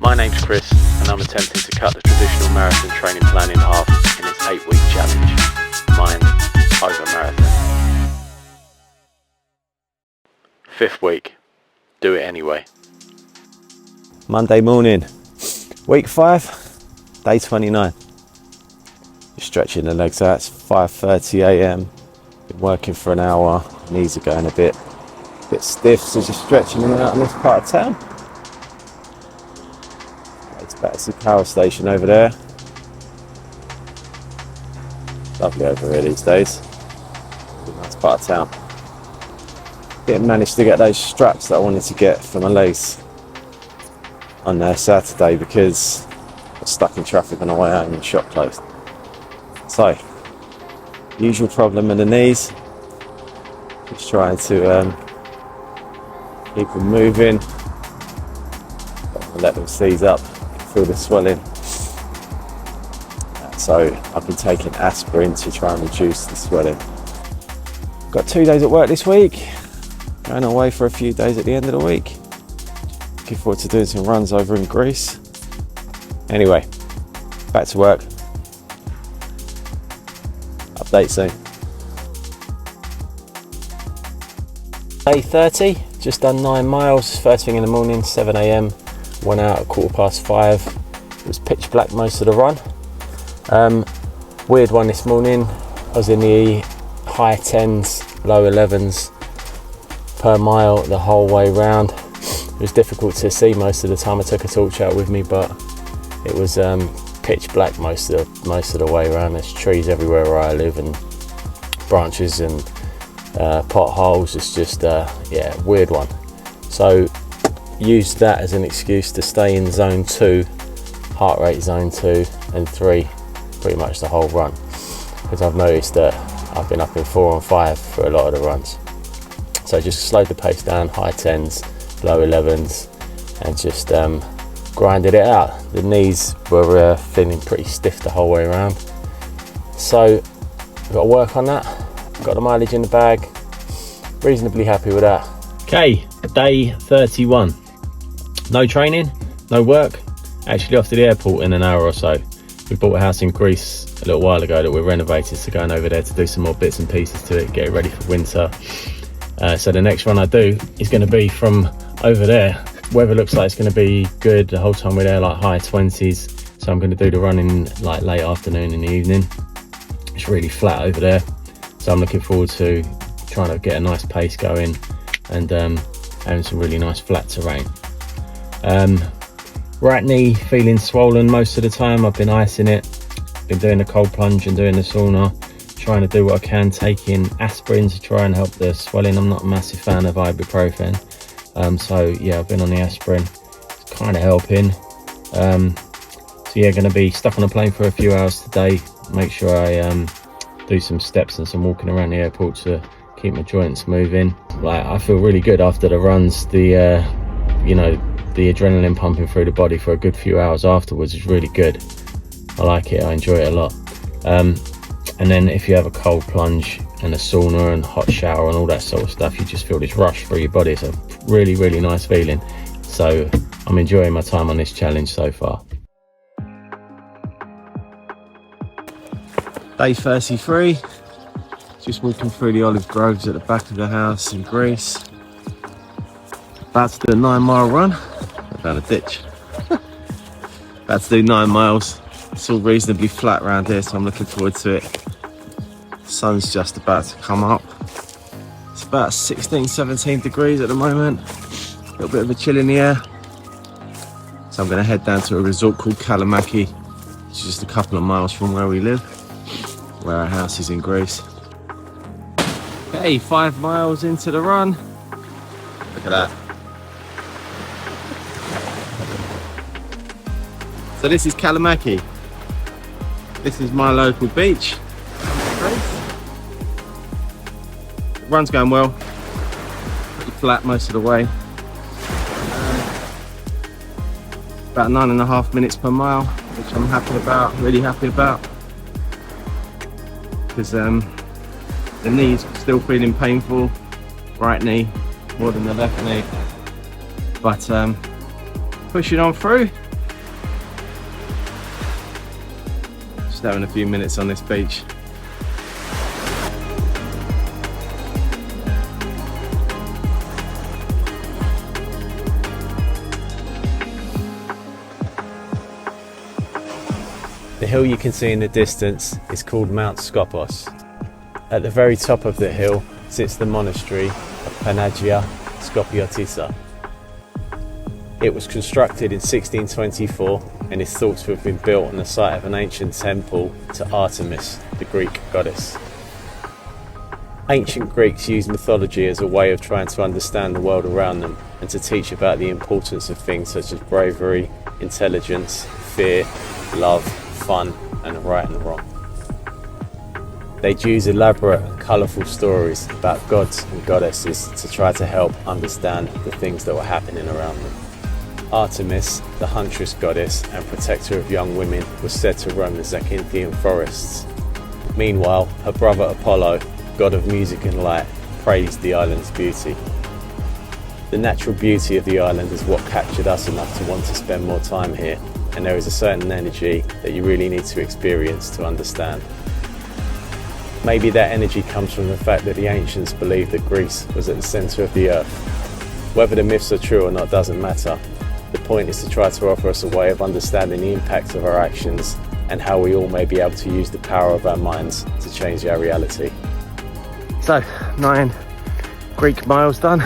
My name's Chris and I'm attempting to cut the traditional marathon training plan in half in this 8-week challenge. Mind over marathon. 5th week. Do it anyway. Monday morning, week 5, day 29. Just stretching the legs out. It's 5:30 a.m. Been working for an hour. Knees are going a bit stiff, so just stretching them out in this part of town. It's back to the power station over there. Lovely over here these days. Nice part of town. Managed to get those straps that I wanted to get for my legs on Saturday because I was stuck in traffic on the way home and shop closed. So, usual problem with the knees. Just trying to keep them moving. Let them seize up, feel the swelling. So I've been taking aspirin to try and reduce the swelling. Got 2 days at work this week. Going away for a few days at the end of the week. Looking forward to doing some runs over in Greece. Anyway, back to work. Update soon. Day 30, just done 9 miles. First thing in the morning, 7 a.m. Went out at 5:15. It was pitch black most of the run. Weird one this morning. I was in the high 10s, low 11s per mile the whole way round. It was difficult to see most of the time. I took a torch out with me, but it was pitch black most of the way around. There's trees everywhere where I live and branches and potholes. It's just weird one. So used that as an excuse to stay in zone 2, heart rate zone 2 and 3 pretty much the whole run, because I've noticed that I've been up in 4 and 5 for a lot of the runs. So just slowed the pace down, high 10s, low 11s, and just grinded it out. The knees were feeling pretty stiff the whole way around. So I've got to work on that. Got the mileage in the bag. Reasonably happy with that. Okay, day 31. No training, no work. Actually off to the airport in an hour or so. We bought a house in Greece a little while ago that we're renovating, so going over there to do some more bits and pieces to it, get it ready for winter. So the next run I do is going to be from over there. Weather looks like it's going to be good the whole time we're there, like high 20s. So I'm going to do the run in like late afternoon in the evening. It's really flat over there. So I'm looking forward to trying to get a nice pace going and having some really nice flat terrain. Right knee feeling swollen most of the time. I've been icing it, been doing the cold plunge and doing the sauna, trying to do what I can, taking aspirin to try and help the swelling. I'm not a massive fan of ibuprofen, so yeah, I've been on the aspirin. It's kind of helping. So yeah, going to be stuck on a plane for a few hours today. Make sure I do some steps and some walking around the airport to keep my joints moving. Like, I feel really good after the runs. The the adrenaline pumping through the body for a good few hours afterwards is really good. I like it, I enjoy it a lot. And then if you have a cold plunge and a sauna and hot shower and all that sort of stuff, you just feel this rush through your body. It's a really, really nice feeling. So I'm enjoying my time on this challenge so far. Day 33, just walking through the olive groves at the back of the house in Greece. About to do a 9-mile run. I found a ditch. About to do 9 miles. It's all reasonably flat around here, so I'm looking forward to it. The sun's just about to come up. It's about 16, 17 degrees at the moment. A little bit of a chill in the air. So I'm going to head down to a resort called Kalamaki, which is just a couple of miles from where we live, where our house is in Greece. Okay, 5 miles into the run. Look at that. So this is Kalamaki. This is my local beach. The run's going well. Pretty flat most of the way. About 9.5 minutes per mile, which I'm happy about, really happy about. Because the knee's still feeling painful. Right knee more than the left knee. But pushing on through. Just having a few minutes on this beach. The hill you can see in the distance is called Mount Skopos. At the very top of the hill sits the monastery of Panagia Skopiotissa. It was constructed in 1624 and is thought to have been built on the site of an ancient temple to Artemis, the Greek goddess. Ancient Greeks used mythology as a way of trying to understand the world around them and to teach about the importance of things such as bravery, intelligence, fear, love, fun, and right and wrong. They'd use elaborate and colourful stories about gods and goddesses to try to help understand the things that were happening around them. Artemis, the huntress goddess and protector of young women, was said to roam the Zacynthine forests. Meanwhile, her brother Apollo, god of music and light, praised the island's beauty. The natural beauty of the island is what captured us enough to want to spend more time here, and there is a certain energy that you really need to experience to understand. Maybe that energy comes from the fact that the ancients believed that Greece was at the centre of the earth. Whether the myths are true or not doesn't matter. The point is to try to offer us a way of understanding the impact of our actions and how we all may be able to use the power of our minds to change our reality. So, 9 Greek miles done.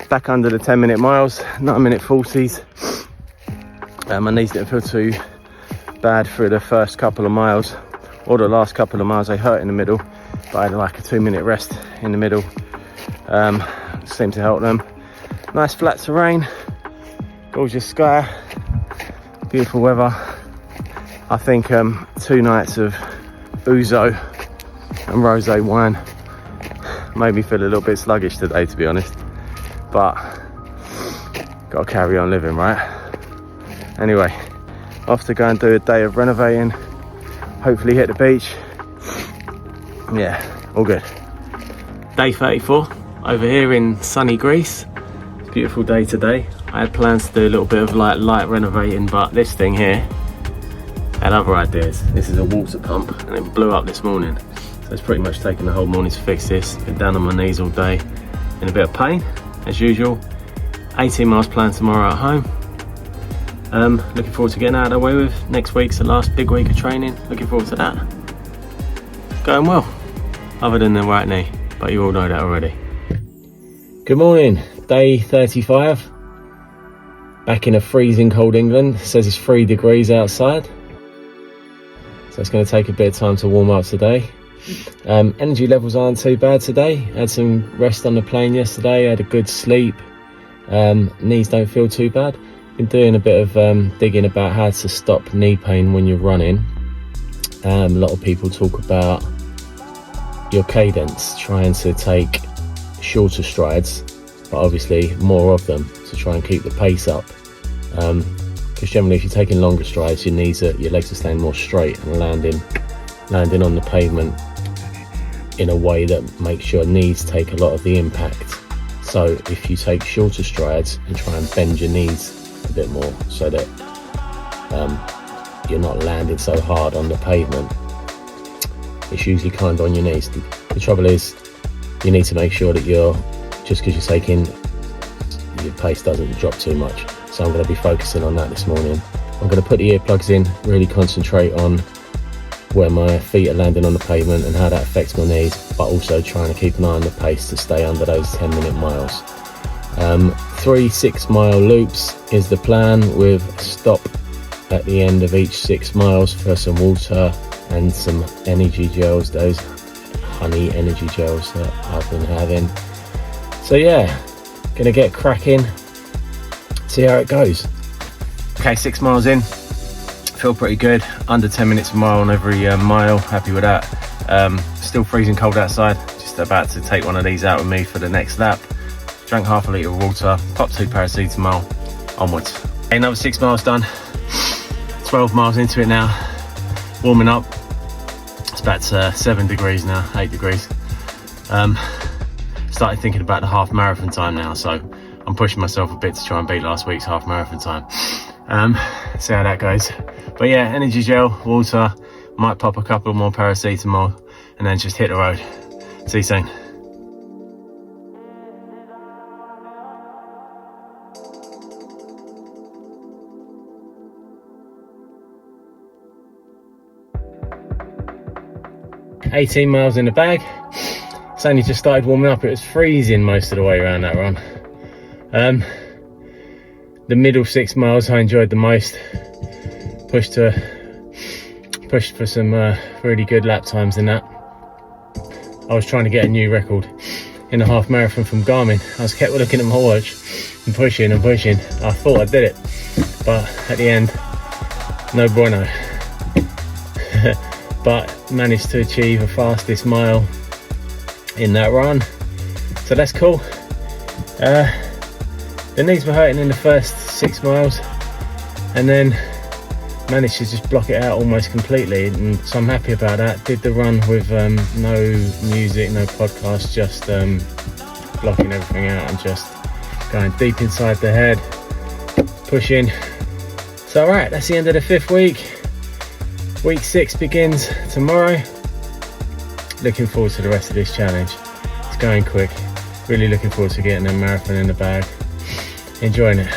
Back under the 10-minute miles, 9-minute 40s. My knees didn't feel too bad for the first couple of miles, or the last couple of miles. They hurt in the middle, but I had like a 2-minute rest in the middle. Seemed to help them. Nice flat terrain, gorgeous sky, beautiful weather. I think 2 nights of ouzo and rosé wine made me feel a little bit sluggish today, to be honest, but gotta carry on living, right? Anyway, off to go and do a day of renovating, hopefully hit the beach. Yeah, all good. Day 34 over here in sunny Greece. It's a beautiful day today. I had plans to do a little bit of like light renovating, but this thing here had other ideas. This is a water pump and it blew up this morning, so it's pretty much taken the whole morning to fix this. Been down on my knees all day in a bit of pain as usual. 18 miles planned tomorrow at home. Looking forward to getting out of the way with. Next week's the last big week of training. Looking forward to that. Going well, other than the right knee, but you all know that already. Good morning, day 35. Back in a freezing cold England. It says it's 3 degrees outside, so it's going to take a bit of time to warm up today. Energy levels aren't too bad today. Had some rest on the plane yesterday, had a good sleep. Knees don't feel too bad. Been doing a bit of digging about how to stop knee pain when you're running. A lot of people talk about your cadence, trying to take shorter strides, but obviously more of them to try and keep the pace up. Because generally if you're taking longer strides, your legs are staying more straight and landing on the pavement in a way that makes your knees take a lot of the impact. So if you take shorter strides and try and bend your knees a bit more so that you're not landing so hard on the pavement, it's usually kind on your knees. The trouble is you need to make sure that just because you're taking, your pace doesn't drop too much. So I'm going to be focusing on that this morning. I'm going to put the earplugs in, really concentrate on where my feet are landing on the pavement and how that affects my knees, but also trying to keep an eye on the pace to stay under those 10-minute miles. 3 6-mile loops is the plan, with a stop at the end of each 6 miles for some water and some energy gels, those honey energy gels that I've been having. So yeah, gonna get cracking, see how it goes. Okay, 6 miles in, feel pretty good, under 10 minutes a mile on every mile, happy with that. Still freezing cold outside, just about to take one of these out with me for the next lap. Drank half a litre of water, popped 2 paracetamol, onwards. Another 6 miles done, 12 miles into it now, warming up. It's about 7 degrees now, 8 degrees. Started thinking about the half marathon time now, so I'm pushing myself a bit to try and beat last week's half marathon time. See how that goes. But yeah, energy gel, water, might pop a couple more paracetamol, and then just hit the road. See you soon. $18 miles in the bag. It's only just started warming up. It was freezing most of the way around that run. The middle 6 miles I enjoyed the most. Pushed for some really good lap times in that. I was trying to get a new record in a half marathon from Garmin. I was kept looking at my watch and pushing and pushing. I thought I did it, but at the end, no bueno. But managed to achieve a fastest mile in that run, so that's cool. The knees were hurting in the first 6 miles, and then managed to just block it out almost completely, and so I'm happy about that. Did the run with no music, no podcast, just blocking everything out and just going deep inside the head, pushing. So alright, that's the end of the 5th week. Week 6 begins tomorrow. Looking forward to the rest of this challenge. It's going quick. Really looking forward to getting a marathon in the bag. Enjoying it.